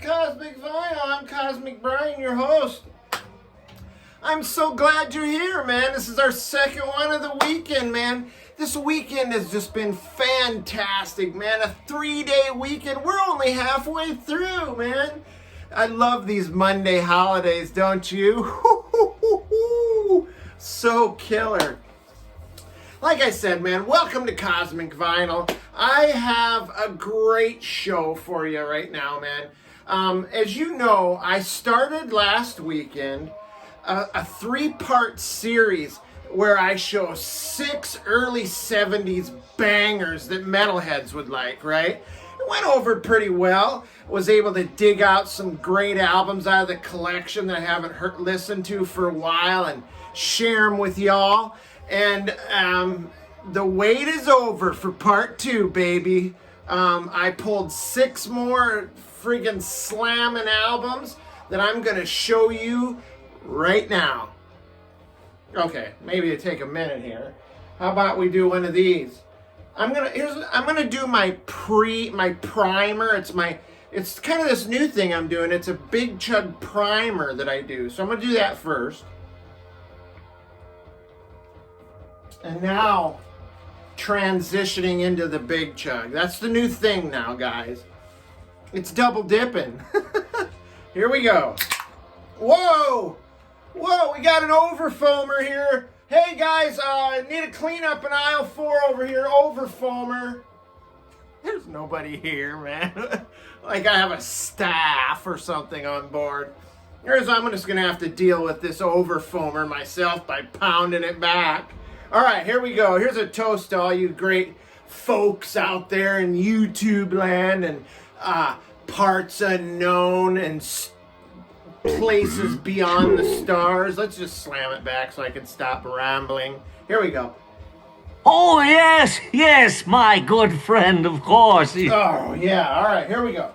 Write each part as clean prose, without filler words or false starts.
Cosmic Vinyl. I'm Cosmic Brian, your host. I'm so glad you're here, man. This is our second one of the weekend, man. This weekend has just been fantastic, man. A 3-day weekend. We're only halfway through, man. I love these Monday holidays, don't you? So killer. Like I said, man, welcome to Cosmic Vinyl. I have a great show for you right now, man. As you know, I started last weekend a 3-part series where I show 6 early 70s bangers that metalheads would like, right? It went over pretty well. Was able to dig out some great albums out of the collection that I haven't listened to for a while and share them with y'all. And the wait is over for part 2, baby. I pulled 6 more friggin' slamming albums that I'm gonna show you right now. Okay, maybe it'll take a minute here. How about we do one of these? I'm gonna do my primer. It's kind of this new thing I'm doing. It's a big chug primer that I do. So I'm gonna do that first. And now, transitioning into the big chug. That's the new thing now, guys. It's double dipping. Here we go. Whoa! Whoa, we got an overfoamer here. Hey guys, need a cleanup in aisle 4 over here. Overfoamer. There's nobody here, man. Like I have a staff or something on board. I'm just gonna have to deal with this overfoamer myself by pounding it back. All right, here we go. Here's a toast to all you great folks out there in YouTube land and parts unknown and places beyond the stars. Let's just slam it back so I can stop rambling. Here we go. Oh, yes, my good friend, of course. Oh, yeah. All right, here we go.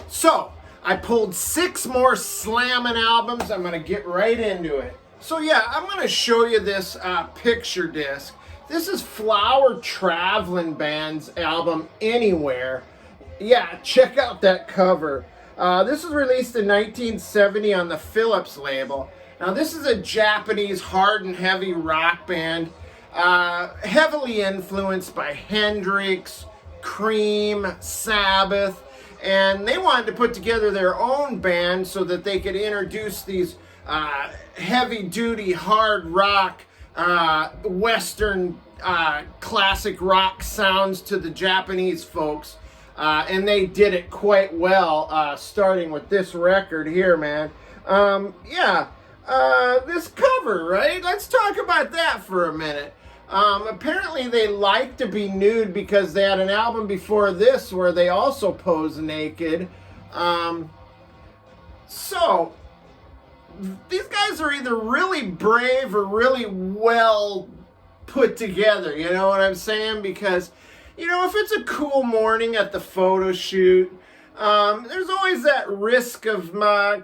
So, I pulled 6 more slamming albums. I'm going to get right into it. So yeah, I'm going to show you this picture disc. This is Flower Traveling Band's album, Anywhere. Yeah, check out that cover. This was released in 1970 on the Philips label. Now this is a Japanese hard and heavy rock band, heavily influenced by Hendrix, Cream, Sabbath, and they wanted to put together their own band so that they could introduce these heavy-duty, hard rock, Western classic rock sounds to the Japanese folks. And they did it quite well, starting with this record here, man. This cover, right? Let's talk about that for a minute. Apparently they like to be nude because they had an album before this where they also pose naked. So these guys are either really brave or really well put together, you know what I'm saying? Because, you know, if it's a cool morning at the photo shoot, there's always that risk of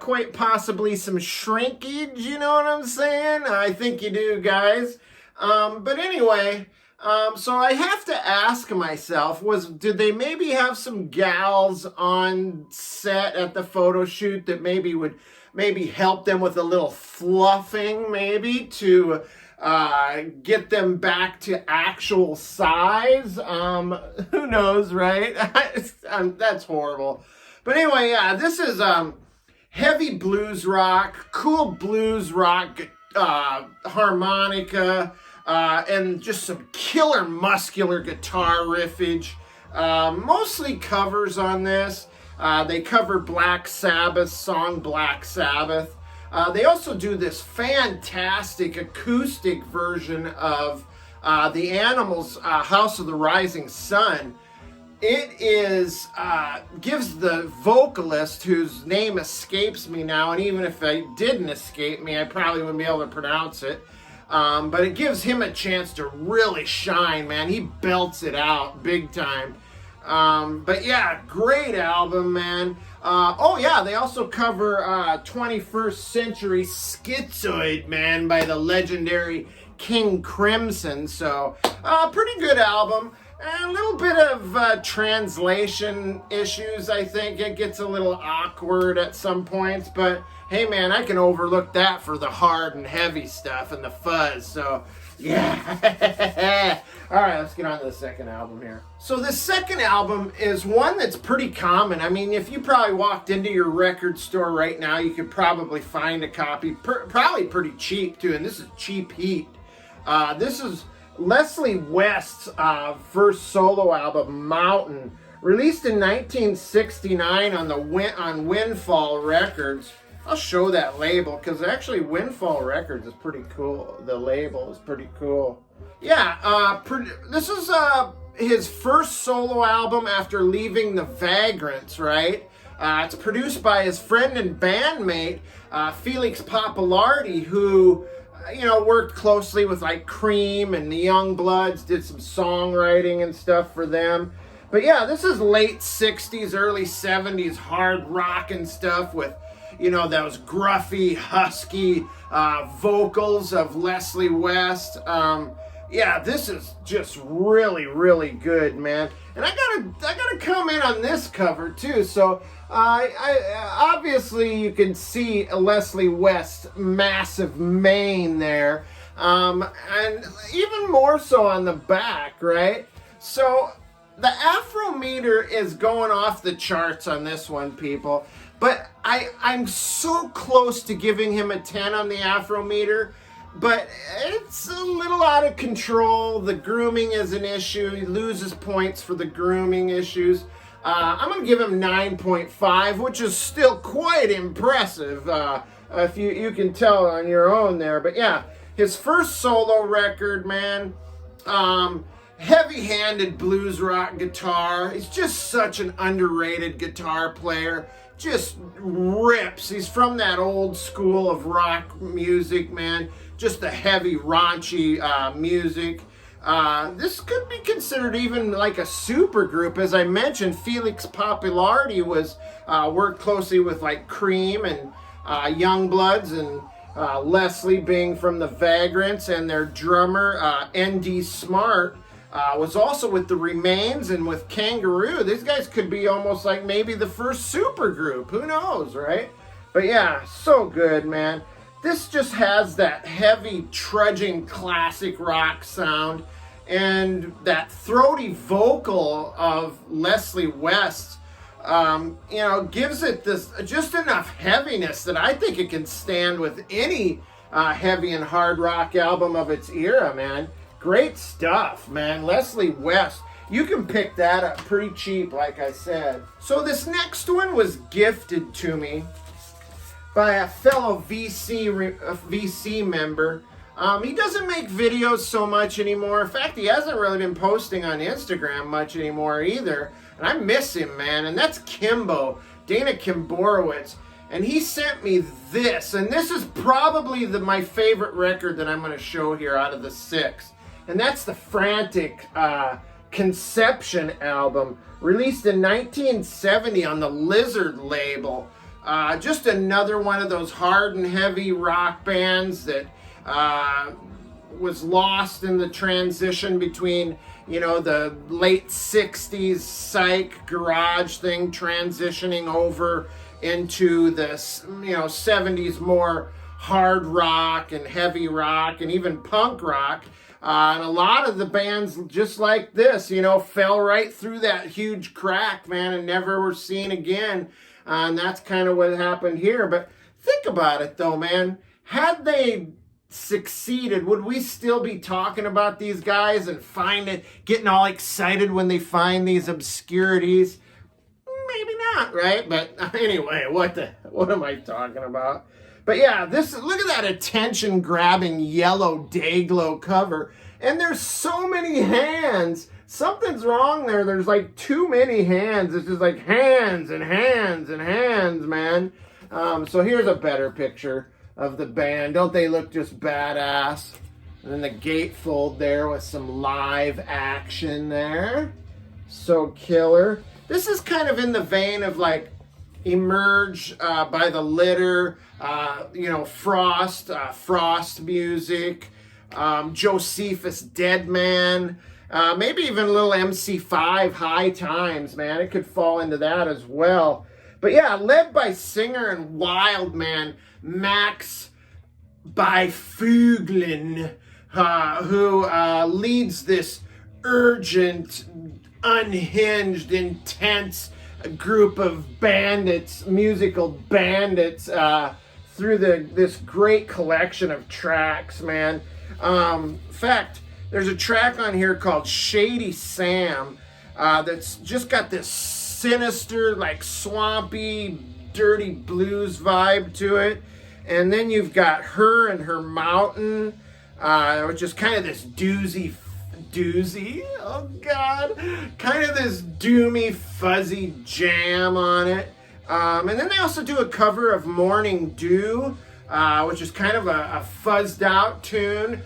quite possibly some shrinkage, you know what I'm saying? I think you do, guys. But anyway, so I have to ask myself, did they maybe have some gals on set at the photo shoot that maybe would help them with a little fluffing, maybe to get them back to actual size? Who knows, right? That's horrible. But anyway, yeah, this is heavy blues rock, cool blues rock, harmonica, and just some killer muscular guitar riffage. Mostly covers on this. They cover Black Sabbath's song Black Sabbath. They also do this fantastic acoustic version of the Animals' House of the Rising Sun. It is, gives the vocalist, whose name escapes me now, and even if it didn't escape me, I probably wouldn't be able to pronounce it. But it gives him a chance to really shine, man. He belts it out big time. But yeah, great album, man. They also cover 21st Century Schizoid, man, by the legendary King Crimson. So, pretty good album. A little bit of translation issues, I think. It gets a little awkward at some points, but hey man, I can overlook that for the hard and heavy stuff and the fuzz, so yeah. Alright, let's get on to the second album here. So the second album is one that's pretty common. I mean, if you probably walked into your record store right now, you could probably find a copy, probably pretty cheap too, and this is Cheap Heat. This is Leslie West's first solo album, Mountain, released in 1969 on Windfall Records. I'll show that label because actually Windfall Records is pretty cool. The label is pretty cool. Yeah, this is his first solo album after leaving the Vagrants, right? It's produced by his friend and bandmate Felix Pappalardi, who worked closely with like Cream and the Youngbloods, did some songwriting and stuff for them. But yeah, this is late 60s, early 70s hard rock and stuff with, those gruffy, husky vocals of Leslie West. Yeah, this is just really, really good, man. And I gotta comment on this cover too. So I obviously you can see Leslie West's massive mane there, and even more so on the back, right? So the Afrometer is going off the charts on this one, people. But I'm so close to giving him a 10 on the Afrometer. But it's a little out of control. The grooming is an issue. He loses points for the grooming issues. I'm going to give him 9.5, which is still quite impressive, if you can tell on your own there. But yeah, his first solo record, man, heavy-handed blues rock guitar. He's just such an underrated guitar player. Just rips. He's from that old school of rock music, man. Just the heavy, raunchy music. This could be considered even like a super group. As I mentioned, Felix Pappalardi worked closely with like Cream and Youngbloods, and Leslie being from the Vagrants, and their drummer N.D. Smart was also with the Remains and with Kangaroo. These guys could be almost like maybe the first super group. Who knows, right? But yeah, so good, man. This just has that heavy, trudging, classic rock sound, and that throaty vocal of Leslie West, gives it this just enough heaviness that I think it can stand with any heavy and hard rock album of its era, man. Great stuff, man. Leslie West. You can pick that up pretty cheap, like I said. So this next one was gifted to me by a fellow VC member. He doesn't make videos so much anymore. In fact, he hasn't really been posting on Instagram much anymore either. And I miss him, man. And that's Kimbo, Dana Kimborowicz. And he sent me this. And this is probably my favorite record that I'm going to show here out of the 6. And that's the Frantic Conception album, released in 1970 on the Lizard label. Just another one of those hard and heavy rock bands that was lost in the transition between, the late 60s psych garage thing transitioning over into the, 70s more hard rock and heavy rock and even punk rock. And a lot of the bands just like this, fell right through that huge crack, man, and never were seen again. And that's kind of what happened here. But think about it, though, man. Had they succeeded, would we still be talking about these guys and getting all excited when they find these obscurities? Maybe not, right? But anyway, what am I talking about? But yeah, look at that attention-grabbing yellow Dayglow cover. And there's so many hands. Something's wrong there. There's like too many hands. It's just like hands and hands and hands, man. So here's a better picture of the band. Don't they look just badass? And then the gatefold there with some live action there. So killer. This is kind of in the vein of like Emerge by the Litter, Frost music, Josephus Deadman, Maybe even a little MC5 High Times, man. It could fall into that as well. But yeah, led by singer and wild man Max Byfuglien, who leads this urgent, unhinged, intense group of bandits, musical bandits, through this great collection of tracks, man. In fact, there's a track on here called Shady Sam that's just got this sinister, like swampy, dirty blues vibe to it. And then you've got Her and Her Mountain, which is kind of this doozy, oh God, kind of this doomy, fuzzy jam on it. And then they also do a cover of Morning Dew, which is kind of a fuzzed out tune.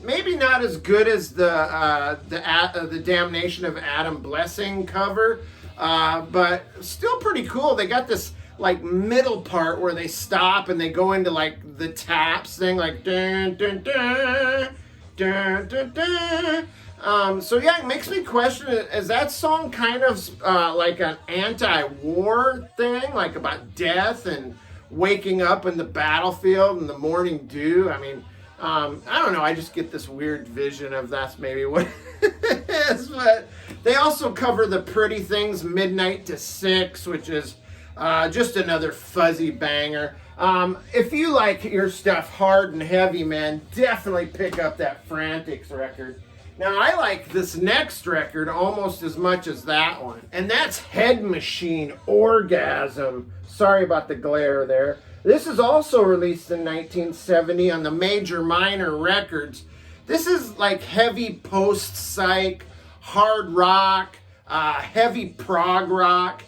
Maybe not as good as the Damnation of Adam Blessing cover, but still pretty cool. They got this like middle part where they stop and they go into like the taps thing, like dun dun dun dun dun dun. So yeah, it makes me question, is that song kind of like an anti-war thing, like about death and waking up in the battlefield and the morning dew? I mean, I don't know, I just get this weird vision of that's maybe what it is. But they also cover the Pretty Things Midnight to 6, which is just another fuzzy banger. If you like your stuff hard and heavy, man, definitely pick up that FRANTIC record. Now, I like this next record almost as much as that one, and that's Head Machine Orgasm. Sorry about the glare there. This is also released in 1970 on the Major Minor Records. This is like heavy post-psych, hard rock, heavy prog rock.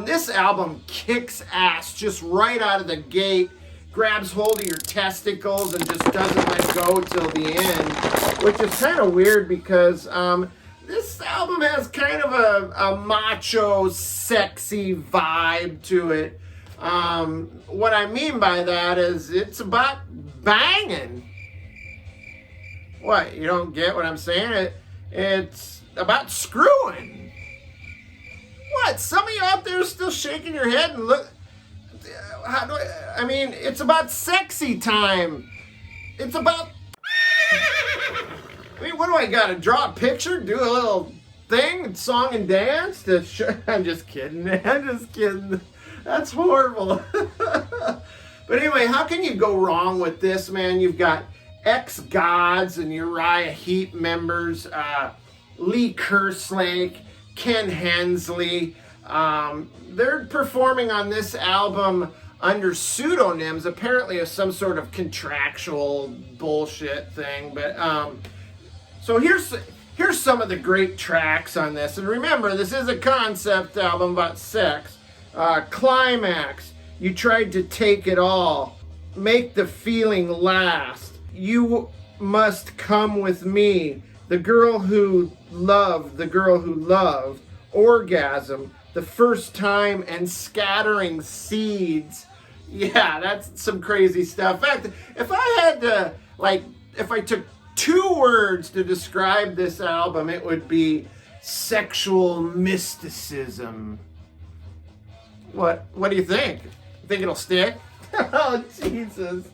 This album kicks ass just right out of the gate, grabs hold of your testicles and just doesn't let go till the end, which is kind of weird because this album has kind of a macho, sexy vibe to it. What I mean by that is it's about banging. What, you don't get what I'm saying? It's about screwing. What, some of you out there are still shaking your head and look, I mean, it's about sexy time. It's about, I mean, what do I gotta draw a picture, do a little thing, song and dance to show? I'm just kidding, man. I'm just kidding. That's horrible. But anyway, how can you go wrong with this, man? You've got Ex-Gods and Uriah Heep members, Lee Kerslake, Ken Hensley. They're performing on this album under pseudonyms, apparently of some sort of contractual bullshit thing. But so here's some of the great tracks on this. And remember, this is a concept album about sex. Climax, You Tried to Take It All, Make the Feeling Last, You Must Come With Me, The Girl Who Loved, The Girl Who Loved, Orgasm, The First Time, and Scattering Seeds. Yeah, that's some crazy stuff. In fact, if I had to, if I took 2 words to describe this album, it would be sexual mysticism. What do you think? You think it'll stick? Oh, Jesus.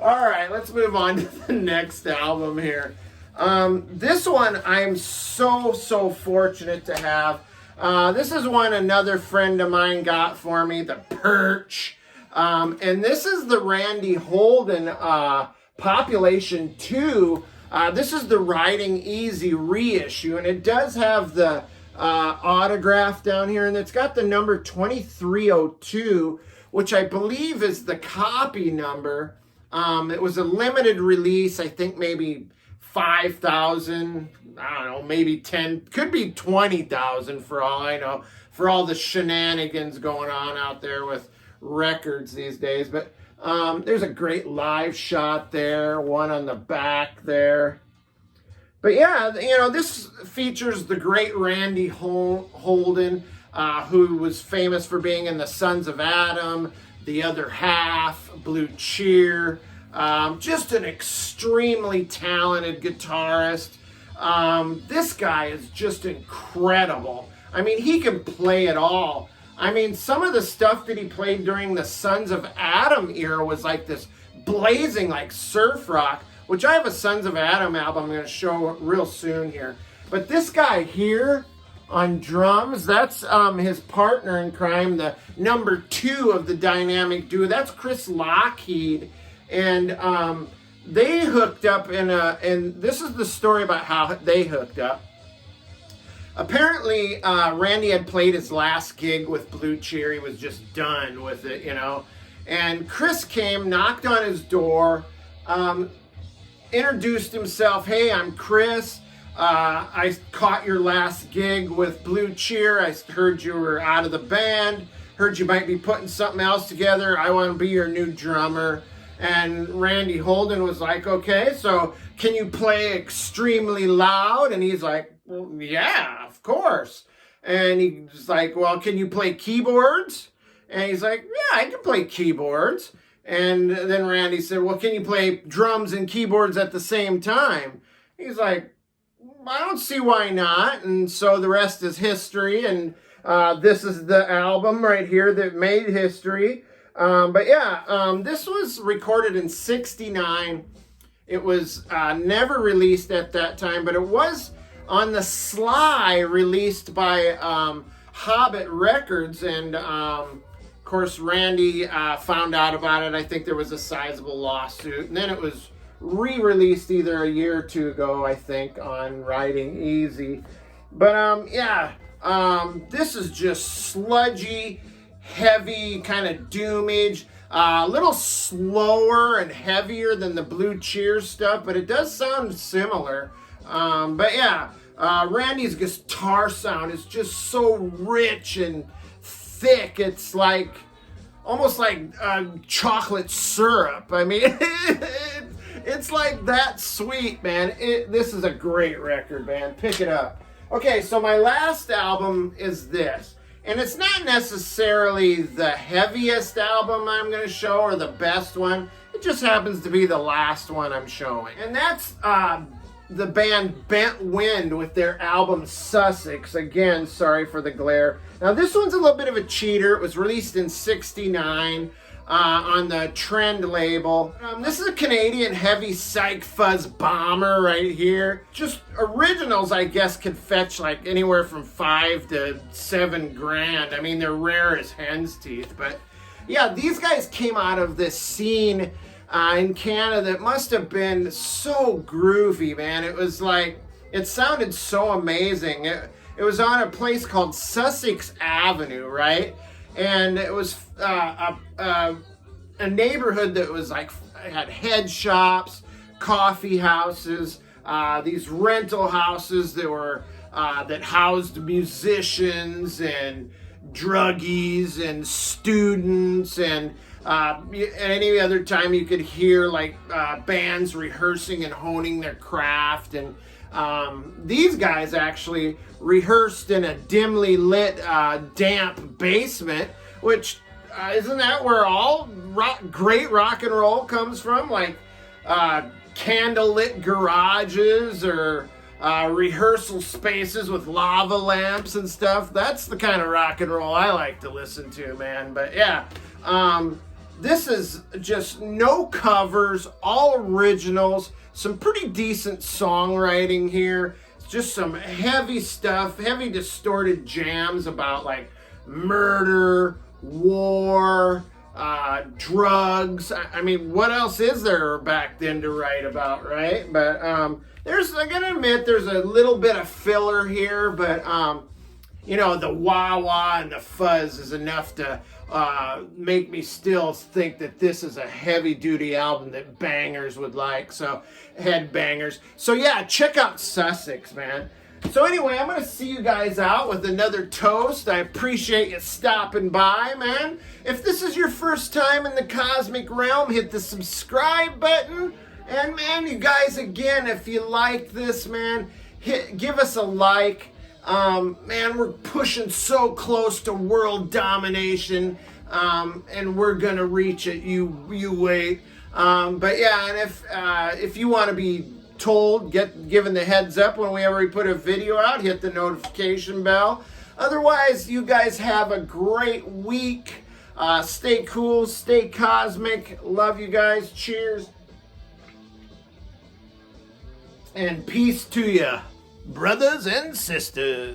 All right, let's move on to the next album here. This one I'm so fortunate to have. This is one another friend of mine got for me, The Perch. And this is the Randy Holden Population 2. This is the Riding Easy reissue, and it does have the autograph down here, and it's got the number 2302, which I believe is the copy number. It was a limited release, I think maybe 5,000, I don't know, maybe 10, could be 20,000 for all I know, for all the shenanigans going on out there with records these days. But there's a great live shot there, one on the back there. But yeah, you know, this features the great Randy Holden, who was famous for being in the Sons of Adam, The Other Half, Blue Cheer. Just an extremely talented guitarist. This guy is just incredible. I mean, he can play it all. I mean, some of the stuff that he played during the Sons of Adam era was like this blazing like surf rock, which I have a Sons of Adam album I'm going to show real soon here. But this guy here on drums, that's his partner in crime, the number 2 of the dynamic duo. That's Chris Lockheed. And they hooked up and this is the story about how they hooked up. Apparently, Randy had played his last gig with Blue Cheer. He was just done with it, you know. And Chris came, knocked on his door, introduced himself. Hey, I'm Chris. I caught your last gig with Blue Cheer. I heard you were out of the band. Heard you might be putting something else together. I want to be your new drummer. And Randy Holden was like, okay, so can you play extremely loud? And he's like, well, yeah, of course. And he's like, well, can you play keyboards? And he's like, yeah, I can play keyboards. And then Randy said, well, can you play drums and keyboards at the same time? He's like, I don't see why not. And so the rest is history. And this is the album right here that made history. But yeah, this was recorded in '69. It was never released at that time, but it was on the sly released by Hobbit Records. And of course, Randy found out about it. I think there was a sizable lawsuit. And then it was re-released either a year or two ago, I think, on Riding Easy. But yeah, this is just sludgy, heavy kind of doomage, a little slower and heavier than the Blue Cheer stuff, but it does sound similar. But yeah, Randy's guitar sound is just so rich and thick. It's like almost like chocolate syrup. I mean, it's like that sweet, man. This is a great record, man. Pick it up. Okay, so my last album is this. And it's not necessarily the heaviest album I'm going to show or the best one. It just happens to be the last one I'm showing. And that's the band Bent Wind with their album Sussex. Again, sorry for the glare. Now this one's a little bit of a cheater. It was released in '69 on the Trend label. This is a Canadian heavy psych fuzz bomber right here. Just originals, I guess, could fetch like anywhere from $5 to $7 grand. I mean, they're rare as hen's teeth. But yeah, these guys came out of this scene in Canada that must have been so groovy, man. It was like, it sounded so amazing. It was on a place called Sussex Avenue, right? And it was a neighborhood that was like, had head shops, coffee houses, these rental houses that were that housed musicians and druggies and students, and any other time you could hear like bands rehearsing and honing their craft. And these guys actually rehearsed in a dimly lit, damp basement, which isn't that where all great rock and roll comes from? Like candlelit garages or rehearsal spaces with lava lamps and stuff. That's the kind of rock and roll I like to listen to, man. But yeah, this is just no covers, all originals, some pretty decent songwriting here. It's just some heavy stuff, heavy distorted jams about like murder, war, drugs. I mean, what else is there back then to write about, right? But I gotta admit, there's a little bit of filler here, but you know, the wah-wah and the fuzz is enough to make me still think that this is a heavy-duty album that bangers would like, so headbangers. So yeah, check out Sussex, man. So anyway, I'm going to see you guys out with another toast. I appreciate you stopping by, man. If this is your first time in the cosmic realm, hit the subscribe button. And man, you guys, again, if you like this, man, give us a like. Man, we're pushing so close to world domination, and we're gonna reach it. You wait. But yeah, and if you want to be told, given the heads up whenever we put a video out. Hit the notification bell. Otherwise, you guys have a great week. Stay cool, stay cosmic. Love you guys. Cheers. And peace to you, brothers and sisters.